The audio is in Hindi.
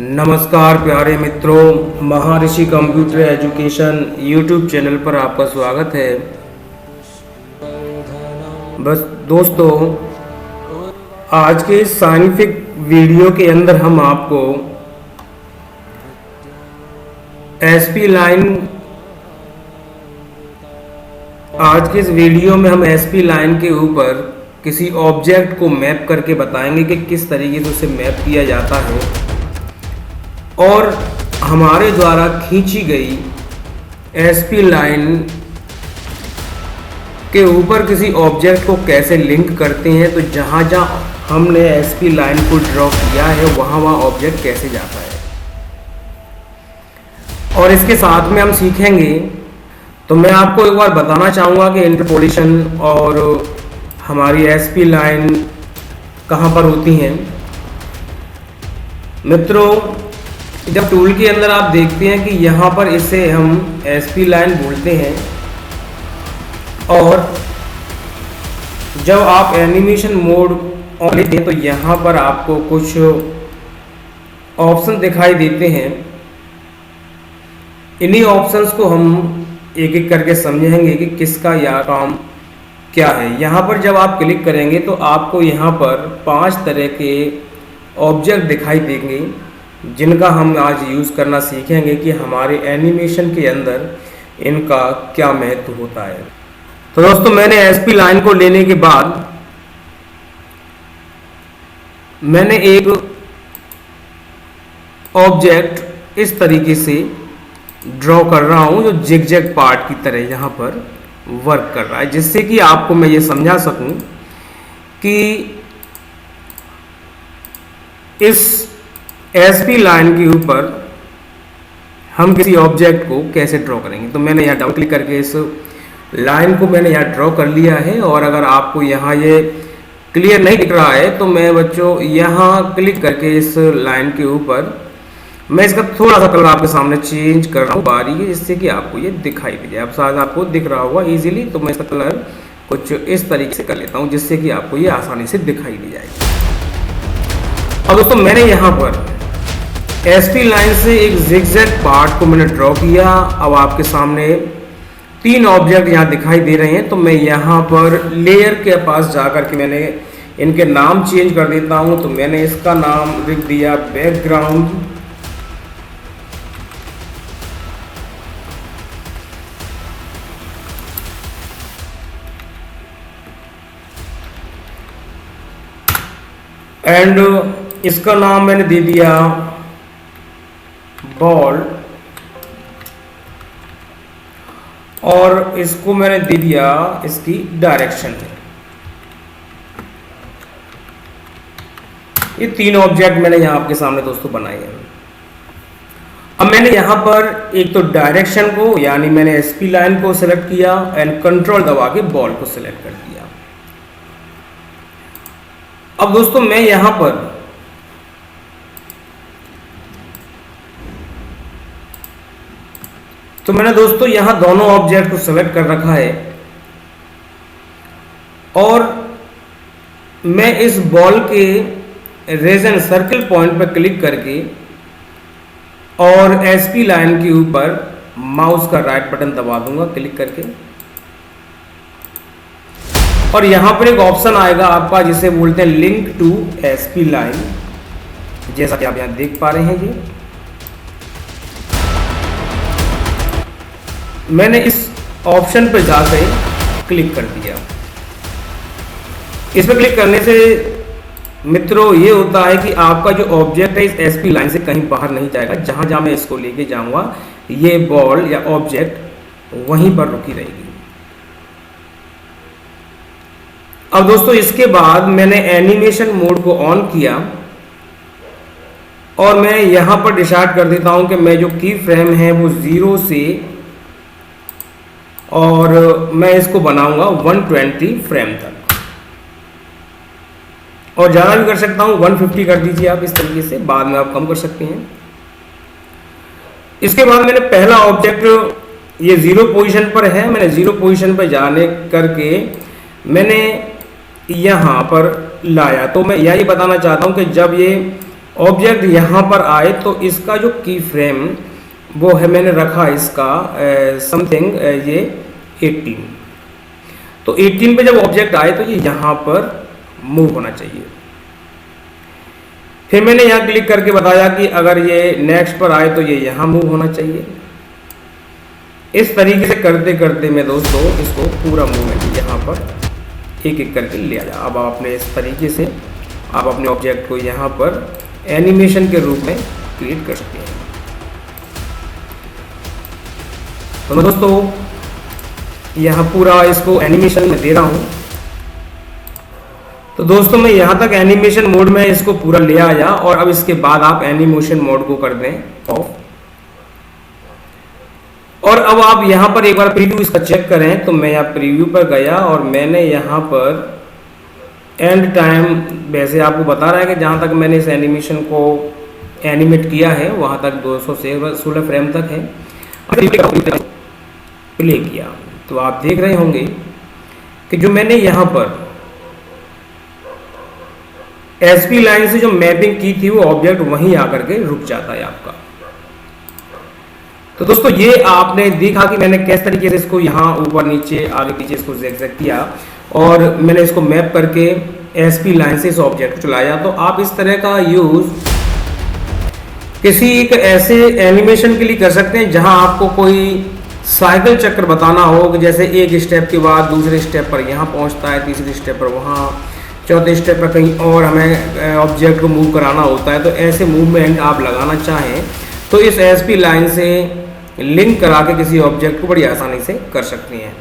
नमस्कार प्यारे मित्रों, महर्षि कंप्यूटर एजुकेशन यूट्यूब चैनल पर आपका स्वागत है। बस दोस्तों, आज के इस साइंटिफिक वीडियो के अंदर हम आपको एसपी लाइन आज के इस वीडियो में हम एसपी लाइन के ऊपर किसी ऑब्जेक्ट को मैप करके बताएंगे कि किस तरीके से उसे मैप किया जाता है और हमारे द्वारा खींची गई एसपी लाइन के ऊपर किसी ऑब्जेक्ट को कैसे लिंक करते हैं। तो जहाँ जहाँ हमने एसपी लाइन को ड्रॉ किया है वहाँ ऑब्जेक्ट कैसे जाता है, और इसके साथ में हम सीखेंगे। तो मैं आपको एक बार बताना चाहूँगा कि इंटरपोलेशन और हमारी एसपी लाइन कहाँ पर होती हैं। मित्रों, जब टूल के अंदर आप देखते हैं कि यहाँ पर इसे हम एसपी लाइन बोलते हैं, और जब आप एनिमेशन मोड ऑन लेते हैं तो यहाँ पर आपको कुछ ऑप्शन दिखाई देते हैं। इन्हीं ऑप्शंस को हम एक एक करके समझेंगे कि किसका यह काम क्या है। यहाँ पर जब आप क्लिक करेंगे तो आपको यहाँ पर 5 तरह के ऑब्जेक्ट दिखाई देंगे जिनका हम आज यूज़ करना सीखेंगे कि हमारे एनिमेशन के अंदर इनका क्या महत्व होता है। तो दोस्तों, मैंने एसपी लाइन को लेने के बाद मैंने एक ऑब्जेक्ट इस तरीके से ड्रॉ कर रहा हूं जो जिगजैग पार्ट की तरह यहाँ पर वर्क कर रहा है, जिससे कि आपको मैं ये समझा सकूं कि इस एसपी लाइन के ऊपर हम किसी ऑब्जेक्ट को कैसे ड्रॉ करेंगे। तो मैंने यहाँ डबल क्लिक करके इस लाइन को मैंने यहाँ ड्रॉ कर लिया है, और अगर आपको यहाँ ये क्लियर नहीं दिख रहा है तो मैं बच्चों यहाँ क्लिक करके इस लाइन के ऊपर मैं इसका थोड़ा सा कलर आपके सामने चेंज कर रहा हूँ बारीक, जिससे कि आपको ये दिखाई दे जाए। अब शायद आपको दिख रहा होगा इजीली, तो मैं इसका कलर कुछ इस तरीके से कर लेता हूँ जिससे कि आपको ये आसानी से दिखाई दे जाए। अब दोस्तों, मैंने यहाँ पर एसपी लाइन से एक जिगजैग पार्ट को मैंने ड्रॉ किया। अब आपके सामने 3 ऑब्जेक्ट यहाँ दिखाई दे रहे हैं। तो मैं यहाँ पर लेयर के पास जाकर के मैंने इनके नाम चेंज कर देता हूँ। तो मैंने इसका नाम लिख दिया बैकग्राउंड, एंड इसका नाम मैंने दे दिया बॉल, और इसको मैंने दे दिया इसकी डायरेक्शन। ये 3 ऑब्जेक्ट मैंने यहाँ आपके सामने दोस्तों बनाए हैं। अब मैंने यहाँ पर एक तो डायरेक्शन को यानी मैंने एसपी लाइन को सिलेक्ट किया एंड कंट्रोल दबा के बॉल को सिलेक्ट कर दिया। अब दोस्तों, मैं यहां पर तो मैंने दोस्तों यहां दोनों ऑब्जेक्ट को सेलेक्ट कर रखा है, और मैं इस बॉल के रीजन सर्कल पॉइंट पर क्लिक करके और एसपी लाइन के ऊपर माउस का राइट बटन दबा दूंगा क्लिक करके, और यहां पर एक ऑप्शन आएगा आपका जिसे बोलते हैं लिंक टू एसपी लाइन, जैसा कि आप यहां देख पा रहे हैं जी। मैंने इस ऑप्शन पर जाकर क्लिक कर दिया। इस पर क्लिक करने से मित्रों ये होता है कि आपका जो ऑब्जेक्ट है इस एसपी लाइन से कहीं बाहर नहीं जाएगा। जहां जहां मैं इसको लेके जाऊंगा ये बॉल या ऑब्जेक्ट वहीं पर रुकी रहेगी। अब दोस्तों, इसके बाद मैंने एनिमेशन मोड को ऑन किया, और मैं यहां पर डिसाइड कर देता हूं कि मैं जो की फ्रेम है वो 0 से, और मैं इसको बनाऊंगा 120 फ्रेम तक, और ज़्यादा भी कर सकता हूं, 150 कर दीजिए आप इस तरीके से, बाद में आप कम कर सकते हैं। इसके बाद मैंने पहला ऑब्जेक्ट ये 0 पोजीशन पर है, मैंने 0 पोजीशन पर जाने करके मैंने यहाँ पर लाया। तो मैं यही बताना चाहता हूँ कि जब ये ऑब्जेक्ट यहाँ पर आए तो इसका जो की फ्रेम वो है, मैंने रखा इसका समथिंग ये 18। तो 18 पे जब ऑब्जेक्ट आए तो ये यहाँ पर मूव होना चाहिए। फिर मैंने यहाँ क्लिक करके बताया कि अगर ये नेक्स्ट पर आए तो ये यहाँ मूव होना चाहिए। इस तरीके से करते करते मैं दोस्तों इसको पूरा मूवमेंट यहाँ पर एक एक करके ले आया। अब आपने इस तरीके से आप अपने ऑब्जेक्ट को यहाँ पर एनिमेशन के रूप में क्रिएट कर सकते हैं। तो दोस्तों यहाँ पूरा इसको एनिमेशन में दे रहा हूँ। तो दोस्तों मैं यहाँ तक एनिमेशन मोड में इसको पूरा ले आया और अब इसके बाद आप एनिमेशन मोड को कर दें ऑफ। और अब आप यहाँ पर एक बार प्रीव्यू इसका चेक करें। तो मैं यहाँ प्रीव्यू पर गया और मैंने यहाँ पर एंड टाइम वैसे आपको बता रहा है कि जहाँ तक मैंने इस एनिमेशन को एनिमेट किया है वहाँ तक 216 फ्रेम तक है। प्ले किया तो आप देख रहे होंगे कि जो मैंने यहाँ पर एसपी लाइन से जो मैपिंग की थी वो ऑब्जेक्ट वहीं आकर के रुक जाता है आपका। तो दोस्तों ये आपने देखा कि मैंने किस तरीके से इसको यहाँ ऊपर नीचे आगे पीछे इसको ज़िगज़ैग किया और मैंने इसको मैप करके एसपी लाइन से इस ऑब्जेक्ट को चलाया। तो आप इस तरह का यूज़ किसी एक ऐसे एनिमेशन के लिए कर सकते हैं जहां आपको कोई साइकिल चक्र बताना हो कि जैसे एक स्टेप के बाद दूसरे स्टेप पर यहाँ पहुँचता है, तीसरे स्टेप पर वहाँ, चौथे स्टेप पर कहीं और हमें ऑब्जेक्ट को मूव कराना होता है। तो ऐसे मूवमेंट आप लगाना चाहें तो इस एसपी लाइन से लिंक करा के किसी ऑब्जेक्ट को बड़ी आसानी से कर सकती हैं।